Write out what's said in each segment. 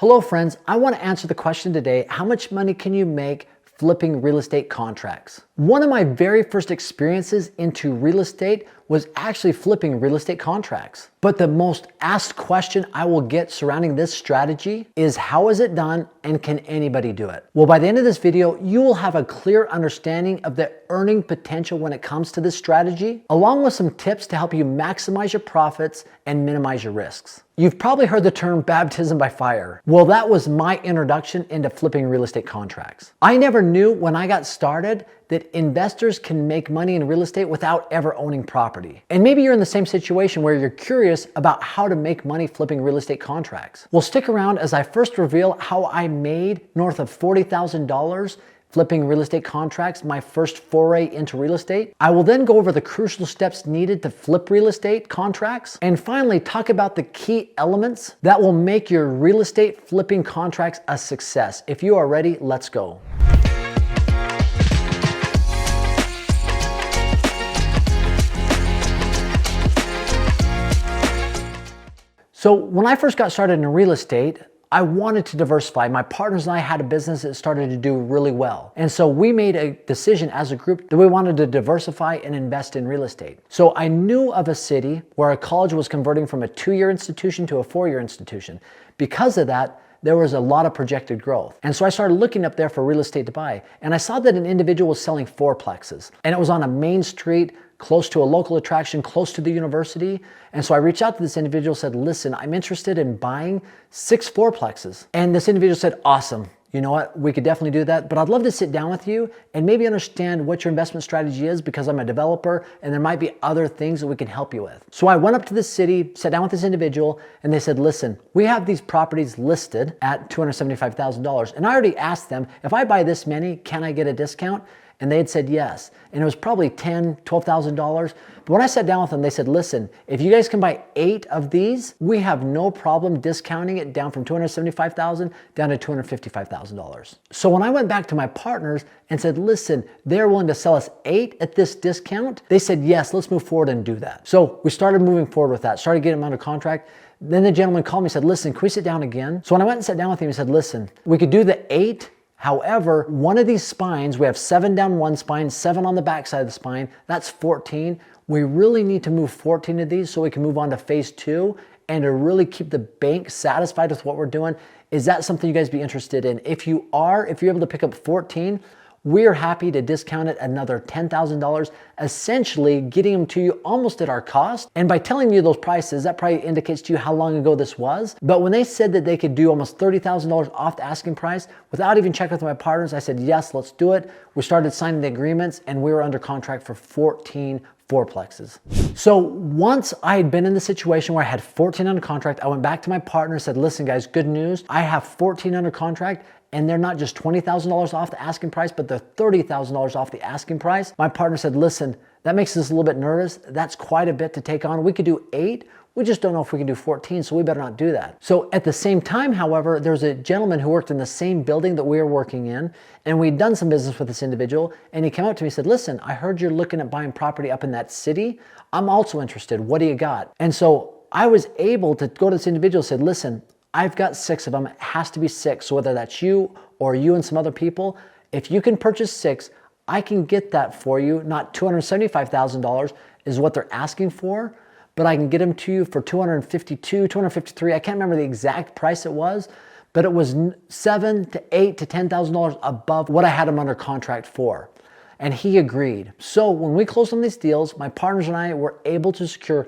Hello friends, I want to answer the question today, how much money can you make flipping real estate contracts? One of my very first experiences into real estate was actually flipping real estate contracts. But the most asked question I will get surrounding this strategy is how is it done and can anybody do it? Well, by the end of this video, you will have a clear understanding of the earning potential when it comes to this strategy, along with some tips to help you maximize your profits and minimize your risks. You've probably heard the term baptism by fire. Well, that was my introduction into flipping real estate contracts. I never knew when I got started that investors can make money in real estate without ever owning property. And maybe you're in the same situation where you're curious about how to make money flipping real estate contracts. Well, stick around as I first reveal how I made north of $40,000 flipping real estate contracts, my first foray into real estate. I will then go over the crucial steps needed to flip real estate contracts, and finally talk about the key elements that will make your real estate flipping contracts a success. If you are ready, let's go. So when I first got started in real estate, I wanted to diversify. My partners and I had a business that started to do really well. And so we made a decision as a group that we wanted to diversify and invest in real estate. So I knew of a city where a college was converting from a 2-year institution to a 4-year institution. Because of that, there was a lot of projected growth. And so I started looking up there for real estate to buy. And I saw that an individual was selling 4-plexes. And it was on a main street, close to a local attraction, close to the university. And so I reached out to this individual, said, listen, I'm interested in buying 6 4-plexes. And this individual said, awesome. You know what? We could definitely do that, but I'd love to sit down with you and maybe understand what your investment strategy is, because I'm a developer and there might be other things that we can help you with. So I went up to the city, sat down with this individual, and they said, listen, we have these properties listed at $275,000. And I already asked them, if I buy this many, can I get a discount? And they had said yes. And it was probably $10,000, $12,000. But when I sat down with them, they said, listen, if you guys can buy 8 of these, we have no problem discounting it down from $275,000 down to $255,000. So when I went back to my partners and said, listen, they're willing to sell us 8 at this discount, they said, yes, let's move forward and do that. So we started moving forward with that, started getting them under contract. Then the gentleman called me and said, listen, can we sit down again? So when I went and sat down with him, he said, listen, we could do the 8. However, one of these spines, we have 7 down one spine, 7 on the back side of the spine, that's 14. We really need to move 14 of these so we can move on to phase 2 and to really keep the bank satisfied with what we're doing. Is that something you guys be interested in? If you're able to pick up 14, we're happy to discount it another $10,000, essentially getting them to you almost at our cost. And by telling you those prices, that probably indicates to you how long ago this was. But when they said that they could do almost $30,000 off the asking price, without even checking with my partners, I said, yes, let's do it. We started signing the agreements and we were under contract for 14 4-plexes. So once I had been in the situation where I had 14 under contract, I went back to my partner and said, listen guys, good news. I have 14 under contract. And they're not just $20,000 off the asking price, but they're $30,000 off the asking price. My partner said, listen, that makes us a little bit nervous. That's quite a bit to take on. We could do 8. We just don't know if we can do 14, so we better not do that. So at the same time, however, there was a gentleman who worked in the same building that we were working in, and we'd done some business with this individual, and he came up to me and said, listen, I heard you're looking at buying property up in that city. I'm also interested. What do you got? And so I was able to go to this individual and said, listen, I've got 6 of them. It has to be 6. So whether that's you or you and some other people, if you can purchase 6, I can get that for you. Not $275,000 is what they're asking for, but I can get them to you for $252,000, $253,000. I can't remember the exact price it was, but it was $7,000 to $8,000 to $10,000 above what I had them under contract for. And he agreed. So when we closed on these deals, my partners and I were able to secure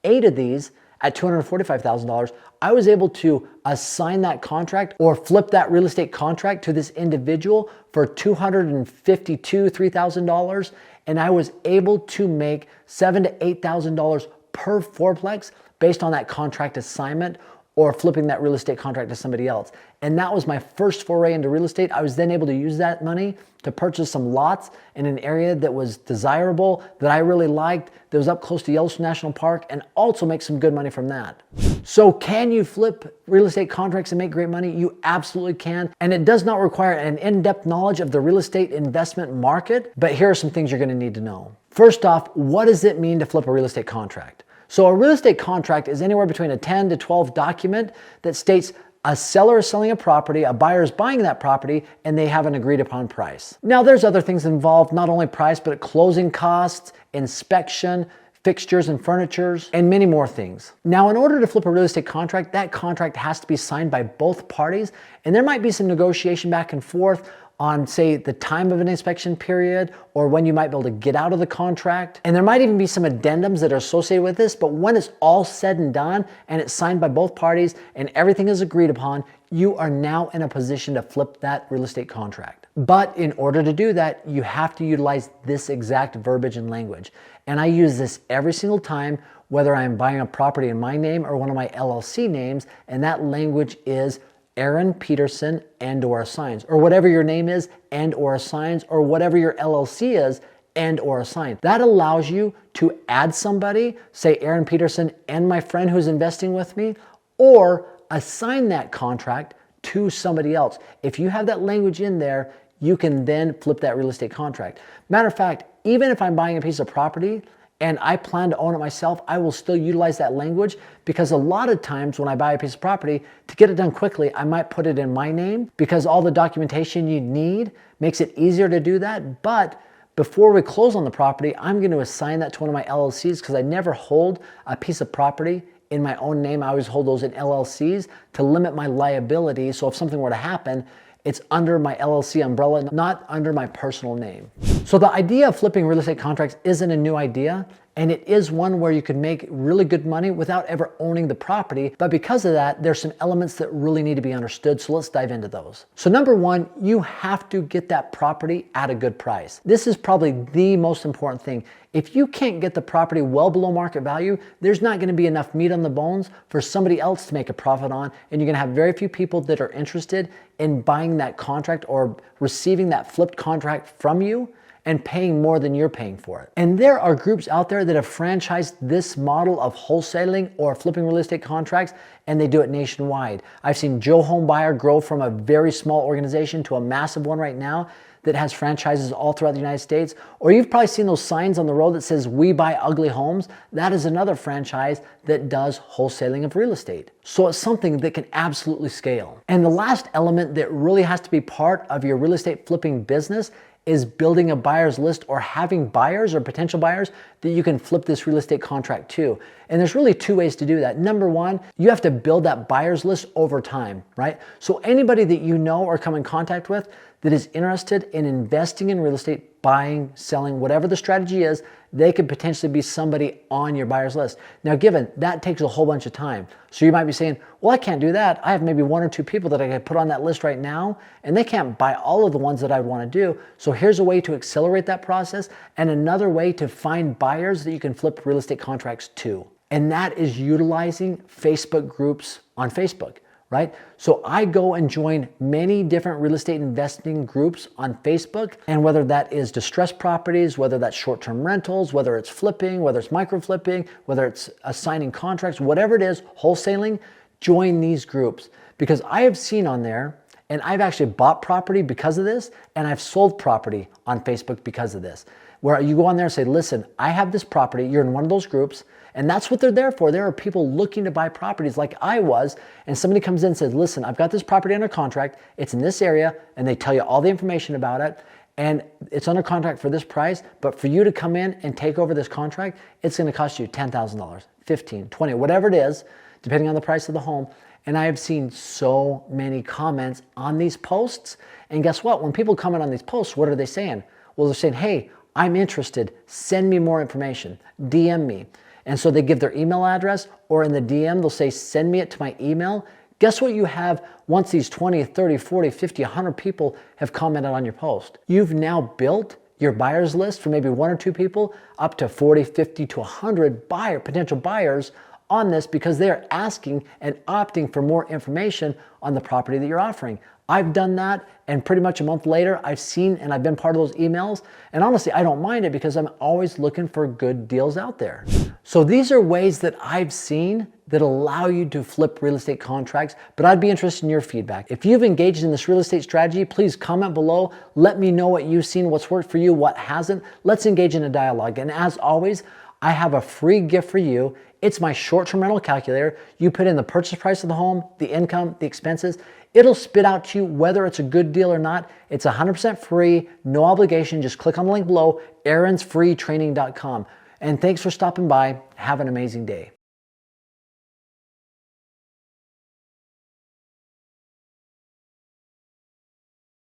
8 of these at $245,000. I was able to assign that contract or flip that real estate contract to this individual for $252,000, $3,000. And I was able to make $7,000 to $8,000 per 4-plex based on that contract assignment or flipping that real estate contract to somebody else. And that was my first foray into real estate. I was then able to use that money to purchase some lots in an area that was desirable, that I really liked, that was up close to Yellowstone National Park, and also make some good money from that. So can you flip real estate contracts and make great money? You absolutely can. And it does not require an in-depth knowledge of the real estate investment market, but here are some things you're gonna need to know. First off, what does it mean to flip a real estate contract? So a real estate contract is anywhere between a 10 to 12 document that states A seller is selling a property, a buyer is buying that property, and they have an agreed upon price. Now there's other things involved, not only price, but closing costs, inspection, fixtures and furnitures, and many more things. Now, in order to flip a real estate contract, that contract has to be signed by both parties, and there might be some negotiation back and forth on, say, the time of an inspection period or when you might be able to get out of the contract. And there might even be some addendums that are associated with this, but when it's all said and done and it's signed by both parties and everything is agreed upon, you are now in a position to flip that real estate contract. But in order to do that, you have to utilize this exact verbiage and language. And I use this every single time, whether I'm buying a property in my name or one of my LLC names, and that language is Aaron Peterson and or assigns, or whatever your name is and or assigns, or whatever your LLC is and or assign. That allows you to add somebody, say Aaron Peterson and my friend who's investing with me, or assign that contract to somebody else. If you have that language in there, you can then flip that real estate contract. Matter of fact, even if I'm buying a piece of property and I plan to own it myself, I will still utilize that language, because a lot of times when I buy a piece of property, to get it done quickly, I might put it in my name because all the documentation you need makes it easier to do that. But before we close on the property, I'm going to assign that to one of my LLCs, because I never hold a piece of property in my own name. I always hold those in LLCs to limit my liability. So if something were to happen, it's under my LLC umbrella, not under my personal name. So the idea of flipping real estate contracts isn't a new idea, and it is one where you can make really good money without ever owning the property. But because of that, there's some elements that really need to be understood. So let's dive into those. So number one, you have to get that property at a good price. This is probably the most important thing. If you can't get the property well below market value, there's not going to be enough meat on the bones for somebody else to make a profit on, and you're going to have very few people that are interested in buying that contract or receiving that flipped contract from you and paying more than you're paying for it. And there are groups out there that have franchised this model of wholesaling or flipping real estate contracts, and they do it nationwide. I've seen Joe Home Buyer grow from a very small organization to a massive one right now that has franchises all throughout the United States. Or you've probably seen those signs on the road that says, "We buy ugly homes." That is another franchise that does wholesaling of real estate. So it's something that can absolutely scale. And the last element that really has to be part of your real estate flipping business is building a buyer's list, or having buyers or potential buyers that you can flip this real estate contract to. And there's really two ways to do that. Number one, you have to build that buyer's list over time, right? So anybody that you know or come in contact with that is interested in investing in real estate, buying, selling, whatever the strategy is, they could potentially be somebody on your buyer's list. Now, given that takes a whole bunch of time. So you might be saying, well, I can't do that. I have maybe one or two people that I could put on that list right now, and they can't buy all of the ones that I'd want to do. So here's a way to accelerate that process, and another way to find buyers that you can flip real estate contracts to. And that is utilizing Facebook groups on Facebook. Right? So I go and join many different real estate investing groups on Facebook, and whether that is distressed properties, whether that's short-term rentals, whether it's flipping, whether it's micro flipping, whether it's assigning contracts, whatever it is, wholesaling, join these groups. Because I have seen on there, and I've actually bought property because of this, and I've sold property on Facebook because of this, where you go on there and say, listen, I have this property, you're in one of those groups, and that's what they're there for. There are people looking to buy properties like I was, and somebody comes in and says, listen, I've got this property under contract, it's in this area, and they tell you all the information about it, and it's under contract for this price, but for you to come in and take over this contract, it's gonna cost you $10,000, $15,000, $20,000, whatever it is, depending on the price of the home. And I have seen so many comments on these posts, and guess what? When people comment on these posts, what are they saying? Well, they're saying, hey, I'm interested, send me more information, DM me. And so they give their email address, or in the DM, they'll say, send me it to my email. Guess what you have once these 20, 30, 40, 50, 100 people have commented on your post? You've now built your buyer's list for maybe one or two people up to 40, 50 to 100 potential buyers on this, because they're asking and opting for more information on the property that you're offering. I've done that, and pretty much a month later, I've seen and I've been part of those emails. And honestly, I don't mind it, because I'm always looking for good deals out there. So these are ways that I've seen that allow you to flip real estate contracts, but I'd be interested in your feedback. If you've engaged in this real estate strategy, please comment below. Let me know what you've seen, what's worked for you, what hasn't. Let's engage in a dialogue. And as always, I have a free gift for you. It's my short-term rental calculator. You put in the purchase price of the home, the income, the expenses. It'll spit out to you whether it's a good deal or not. It's 100% free, no obligation. Just click on the link below, aaronsfreetraining.com. And thanks for stopping by. Have an amazing day.